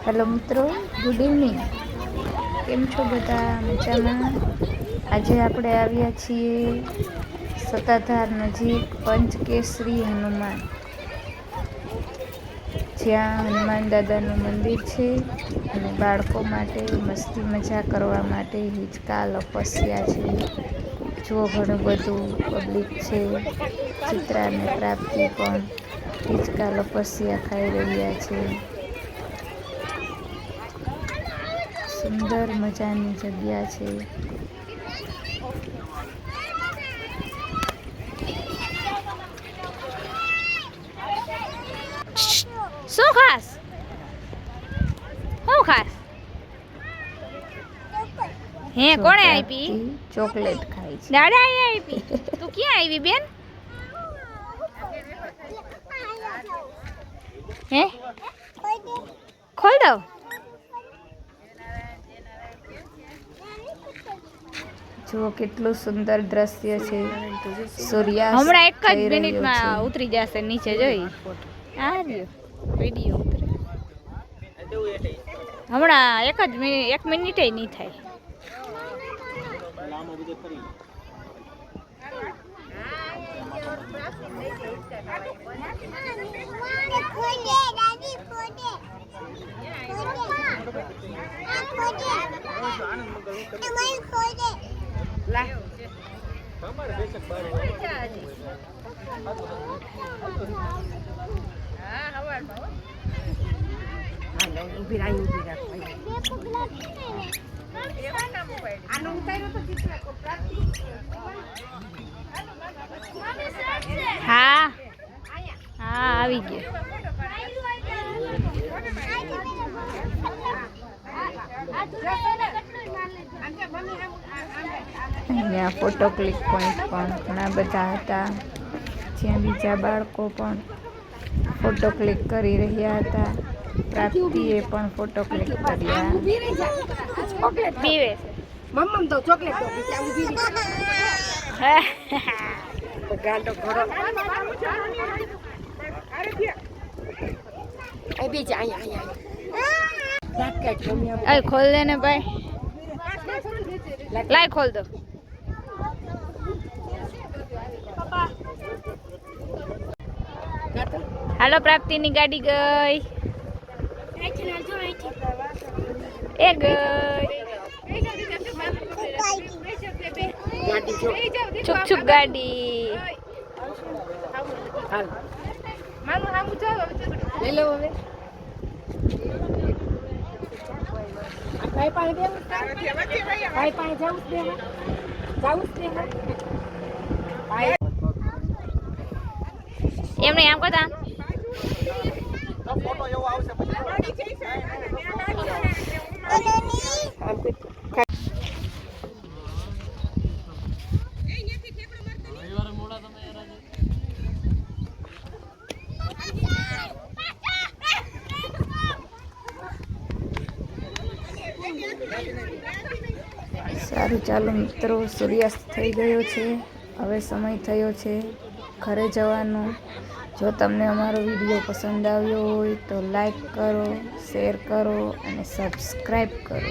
Hello મિત્રો, good evening. કેમ છો બધા? મજામાં? આજે આપણે આવ્યા છીએ સત્તાધાર નજીક પંચકેસરી હનુમાન, જ્યાં હનુમાન દાદાનું મંદિર છે અને બાળકો માટે મસ્તી મજા કરવા માટે હિંચકા લપસ્યા છે. જો ઘણું બધું પબ્લિક છે. ચિત્રા અને પ્રાપ્તિ પણ હિંચકા લપસ્યા ખાઈ રહ્યા છે. સુંદર મજાની જગ્યા છે. શું ખાસ? શું ખાસ? હે કોણે આપી? ચોકલેટ ખાઈ છે. દાદા આપી. તું ક્યાં આવી બેન? હે ખોલ દો. જુઓ કેટલું સુંદર દ્રશ્ય છે. સૂર્યાસ્ત હમણાં એક જ મિનિટમાં ઉતરી જશે નીચે. જોઈ આ વિડીયો ઉતરે હમણાં એક મિનિટ નહીં થાય. હા હા આવી ગયો. અહીંયા ફોટો ક્લિક પોઈન્ટ પણ ઘણા બધા હતા, જ્યાં બીજા બાળકો પણ ફોટો ક્લિક કરી રહ્યા હતા. પ્રાપ્તિએ પણ ફોટો ક્લિક કર્યા. ચોકલેટ પીવે છે. મમ્મમ તો ચોકલેટ તો બીજા ઊભી રહી. તો ગાંડો ઘોડો એ બીજા અહીંયા ખોલ દે ને ભાઈ. લાય ખોલ દો. હાલો, પ્રાપ્તિની ગાડી ગઈ. એ ગઈ. છુક છુક ગાડી. લઈ લો હવે. ભાઈ પાસે દેવું, ભાઈ પાસે જવું જ દેવું, જવું જ દેવું. એમને આમ કરતા ફોટો એવો આવશે સારું. ચાલો મિત્રો, સૂર્યાસ્ત થઈ ગયો છે. હવે સમય થયો છે ઘરે જવાનો. જો તમને અમારો વિડીયો પસંદ આવ્યો હોય તો લાઈક કરો, શેર કરો અને સબસ્ક્રાઈબ કરો.